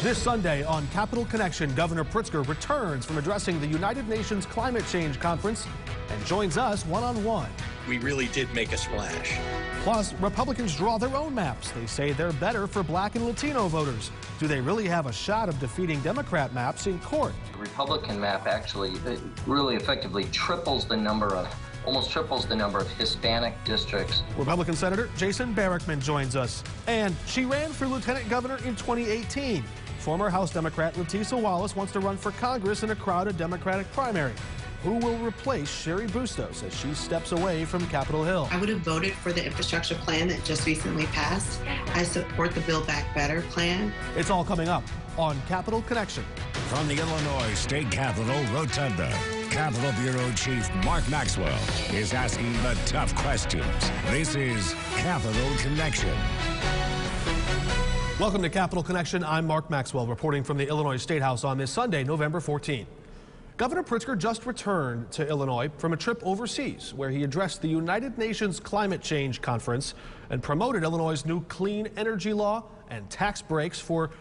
This Sunday on Capital Connection, Governor Pritzker returns from addressing the United Nations Climate Change Conference and joins us one-on-one. We really did make a splash. Plus, Republicans draw their own maps. They say they're better for Black and Latino voters. Do they really have a shot of defeating Democrat maps in court? The Republican map actually really effectively almost triples the number of Hispanic districts. Republican Senator Jason Barrickman joins us. And she ran for lieutenant governor in 2018. Former House Democrat Leticia Wallace wants to run for Congress in a crowded Democratic primary. Who will replace Sherry Bustos as she steps away from Capitol Hill? I would have voted for the infrastructure plan that just recently passed. I support the Build Back Better plan. It's all coming up on Capital Connection. From the Illinois State Capitol Rotunda, Capitol Bureau Chief Mark Maxwell is asking the tough questions. This is Capital Connection. Welcome to Capital Connection. I'm Mark Maxwell reporting from the Illinois State House on this Sunday, November 14. Governor Pritzker just returned to Illinois from a trip overseas where he addressed the United Nations Climate Change Conference and promoted Illinois' new clean energy law and tax breaks for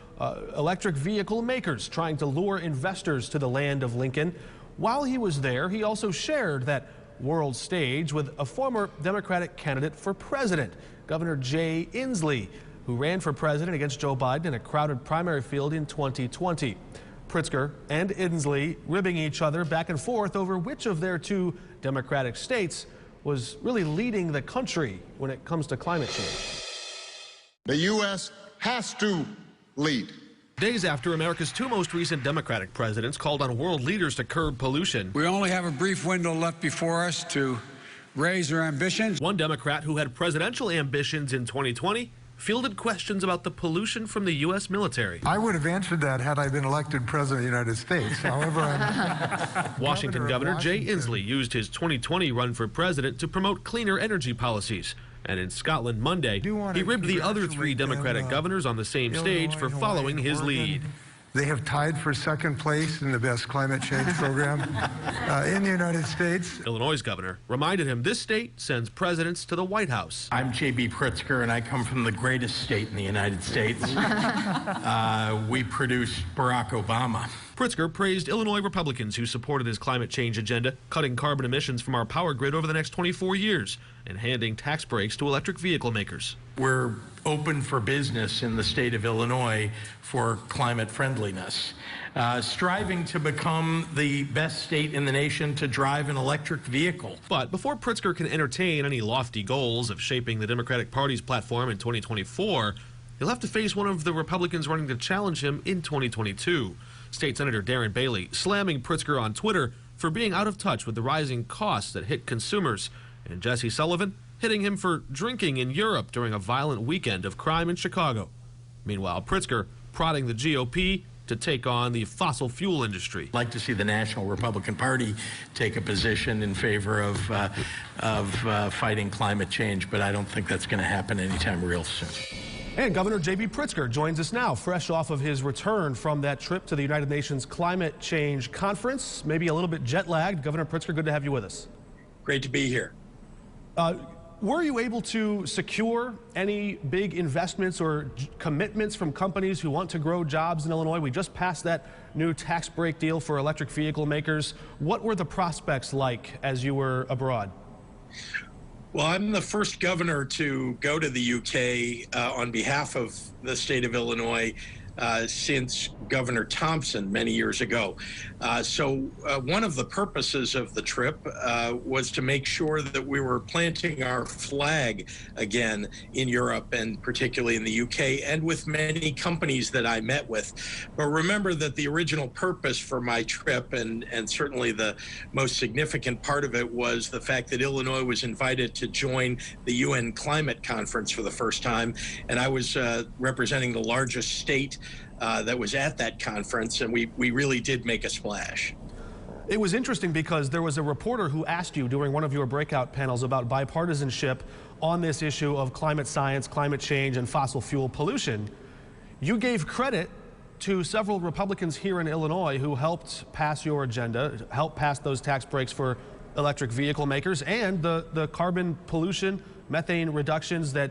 electric vehicle makers, trying to lure investors to the land of Lincoln. While he was there, he also shared that world stage with a former Democratic candidate for president, Governor Jay Inslee, who ran for president against Joe Biden in a crowded primary field in 2020. Pritzker and Inslee ribbing each other back and forth over which of their two Democratic states was really leading the country when it comes to climate change. The U.S. has to lead. Days after America's two most recent Democratic presidents called on world leaders to curb pollution. We only have a brief window left before us to raise our ambitions. One Democrat who had presidential ambitions in 2020 fielded questions about the pollution from the U.S. military. I would have answered that had I been elected president of the United States. However, I'm Washington Governor Jay Inslee used his 2020 run for president to promote cleaner energy policies. And in Scotland Monday, he ribbed the other three Democratic governors on the same stage for following his lead. They have tied for second place in the best climate change program in the United States. Illinois' governor reminded him this state sends presidents to the White House. I'm J.B. Pritzker, and I come from the greatest state in the United States. We produced Barack Obama. Pritzker praised Illinois Republicans who supported his climate change agenda, cutting carbon emissions from our power grid over the next 24 years and handing tax breaks to electric vehicle makers. We're open for business in the state of Illinois for climate friendliness, striving to become the best state in the nation to drive an electric vehicle. But before Pritzker can entertain any lofty goals of shaping the Democratic Party's platform in 2024, he'll have to face one of the Republicans running to challenge him in 2022. State Senator Darren Bailey slamming Pritzker on Twitter for being out of touch with the rising costs that hit consumers, and Jesse Sullivan hitting him for drinking in Europe during a violent weekend of crime in Chicago. Meanwhile, Pritzker prodding the GOP to take on the fossil fuel industry. I'd like to see the National Republican Party take a position in favor of fighting climate change, but I don't think that's going to happen anytime real soon. And Governor J.B. Pritzker joins us now, fresh off of his return from that trip to the United Nations Climate Change Conference, maybe a little bit jet-lagged. Governor Pritzker, good to have you with us. Great to be here. Were you able to secure any big investments or commitments from companies who want to grow jobs in Illinois? We just passed that new tax break deal for electric vehicle makers. What were the prospects like as you were abroad? Well, I'm the first governor to go to the UK on behalf of the state of Illinois since Governor Thompson many years ago. So one of the purposes of the trip was to make sure that we were planting our flag again in Europe and particularly in the UK and with many companies that I met with. But remember that the original purpose for my trip and certainly the most significant part of it was the fact that Illinois was invited to join the UN Climate Conference for the first time. And I was representing the largest state that was at that conference, and we really did make a splash. It was interesting because there was a reporter who asked you during one of your breakout panels about bipartisanship on this issue of climate science, climate change, and fossil fuel pollution. You gave credit to several Republicans here in Illinois who helped pass your agenda, helped pass those tax breaks for electric vehicle makers and the carbon pollution, methane reductions that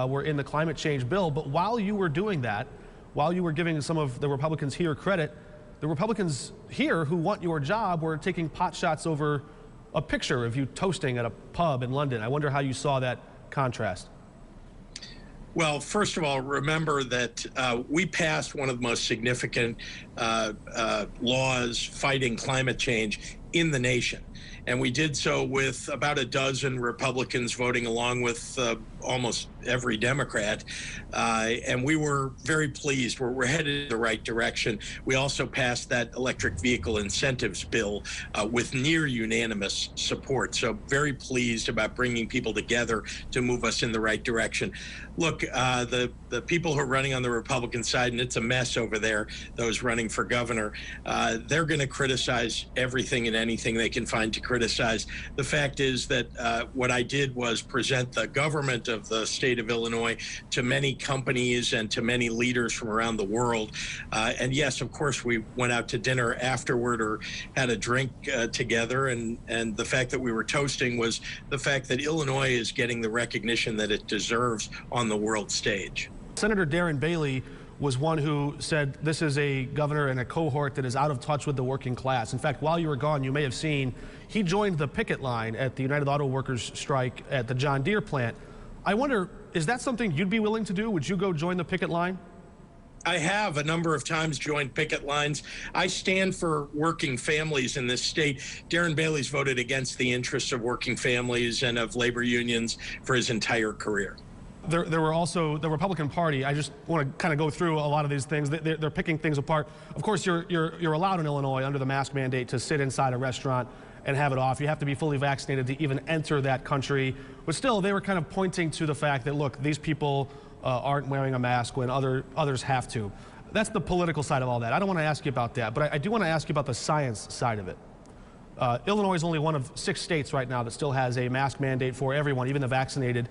were in the climate change bill. But while you were doing that, while you were giving some of the Republicans here credit, the Republicans here who want your job were taking pot shots over a picture of you toasting at a pub in London. I wonder how you saw that contrast. Well, first of all, remember that we passed one of the most significant laws fighting climate change in the nation. And we did so with about a dozen Republicans voting along with almost every Democrat. And we were very pleased. We're headed in the right direction. We also passed that electric vehicle incentives bill with near unanimous support. So very pleased about bringing people together to move us in the right direction. Look, the people who are running on the Republican side, and it's a mess over there, those running for governor, they're going to criticize everything and anything they can find to criticize. The fact is that what I did was present the government of the state of Illinois to many companies and to many leaders from around the world. And yes, of course, we went out to dinner afterward or had a drink together. And the fact that we were toasting was the fact that Illinois is getting the recognition that it deserves on the world stage. Senator Darren Bailey was one who said this is a governor and a cohort that is out of touch with the working class. In fact, while you were gone, you may have seen he joined the picket line at the United Auto Workers strike at the John Deere plant. I wonder, is that something you'd be willing to do? Would you go join the picket line? I have a number of times joined picket lines. I stand for working families in this state. Darren Bailey's voted against the interests of working families and of labor unions for his entire career. There were also the Republican Party. I just want to kind of go through a lot of these things. They're picking things apart. Of course, you're allowed in Illinois under the mask mandate to sit inside a restaurant and have it off. You have to be fully vaccinated to even enter that country. But still, they were kind of pointing to the fact that, look, these people aren't wearing a mask when others have to. That's the political side of all that. I don't want to ask you about that, but I do want to ask you about the science side of it. Illinois is only one of 6 states right now that still has a mask mandate for everyone, even the vaccinated,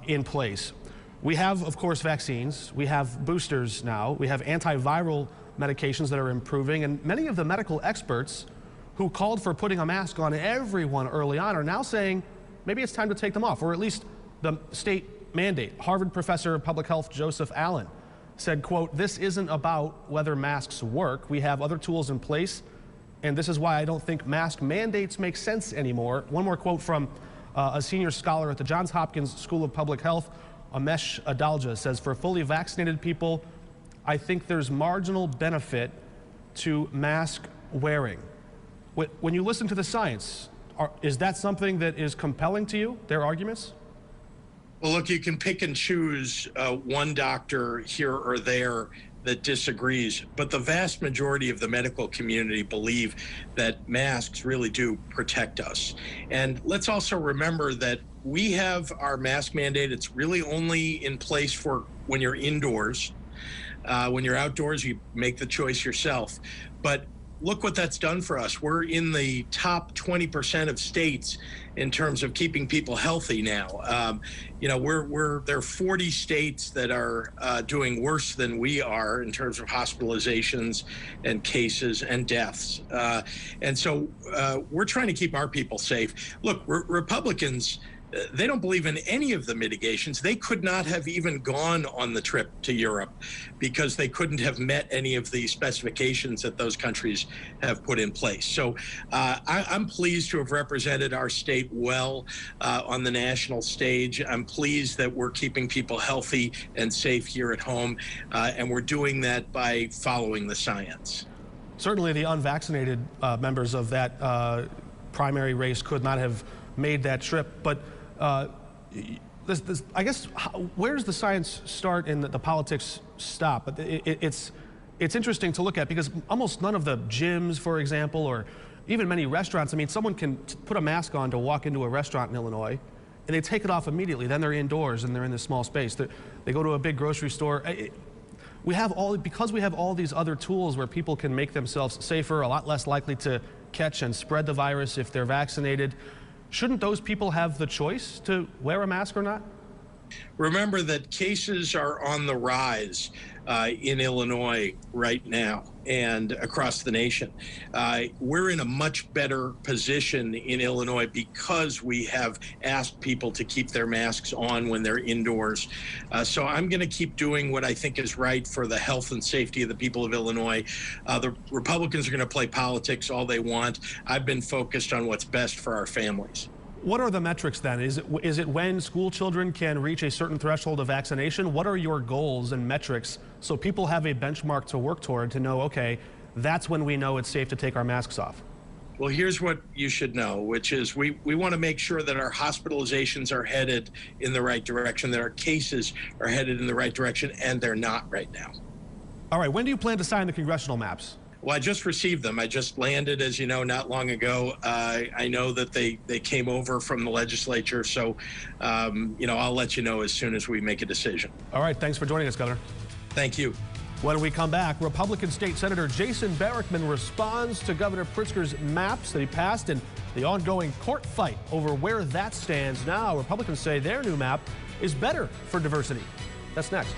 in place. We have, of course, vaccines. We have boosters now. We have antiviral medications that are improving. And many of the medical experts who called for putting a mask on everyone early on are now saying maybe it's time to take them off, or at least the state mandate. Harvard professor of public health Joseph Allen said, quote, "This isn't about whether masks work. We have other tools in place, and this is why I don't think mask mandates make sense anymore." One more quote from a senior scholar at the Johns Hopkins School of Public Health, Amesh Adalja, says, "For fully vaccinated people, I think there's marginal benefit to mask wearing." When you listen to the science, is that something that is compelling to you, their arguments? Well, look, you can pick and choose one doctor here or there that disagrees, but the vast majority of the medical community believe that masks really do protect us. And let's also remember that we have our mask mandate. It's really only in place for when you're indoors. When you're outdoors, you make the choice yourself. But look what that's done for us. We're in the top 20% of states in terms of keeping people healthy now. You know, there are 40 states that are doing worse than we are in terms of hospitalizations and cases and deaths. And so we're trying to keep our people safe. Look, Republicans, they don't believe in any of the mitigations. They could not have even gone on the trip to Europe because they couldn't have met any of the specifications that those countries have put in place. So I'm pleased to have represented our state well on the national stage. I'm pleased that we're keeping people healthy and safe here at home, and we're doing that by following the science. Certainly the unvaccinated members of that primary race could not have made that trip, but I guess, where does the science start and the politics stop? It's interesting to look at because almost none of the gyms, for example, or even many restaurants, I mean, someone can put a mask on to walk into a restaurant in Illinois, and they take it off immediately. Then they're indoors and they're in this small space. They go to a big grocery store. Because we have all these other tools where people can make themselves safer, a lot less likely to catch and spread the virus if they're vaccinated. Shouldn't those people have the choice to wear a mask or not? Remember that cases are on the rise in Illinois right now and across the nation. We're in a much better position in Illinois because we have asked people to keep their masks on when they're indoors. So I'm going to keep doing what I think is right for the health and safety of the people of Illinois. The Republicans are going to play politics all they want. I've been focused on what's best for our families. What are the metrics then? Is it when school children can reach a certain threshold of vaccination? What are your goals and metrics so people have a benchmark to work toward to know, okay, that's when we know it's safe to take our masks off? Well, here's what you should know, which is we want to make sure that our hospitalizations are headed in the right direction, that our cases are headed in the right direction, and they're not right now. All right, when do you plan to sign the congressional maps? Well, I just received them. I just landed, as you know, not long ago. I know that they came over from the legislature, so, I'll let you know as soon as we make a decision. All right, thanks for joining us, Governor. Thank you. When we come back, Republican State Senator Jason Barrickman responds to Governor Pritzker's maps that he passed and the ongoing court fight over where that stands now. Republicans say their new map is better for diversity. That's next.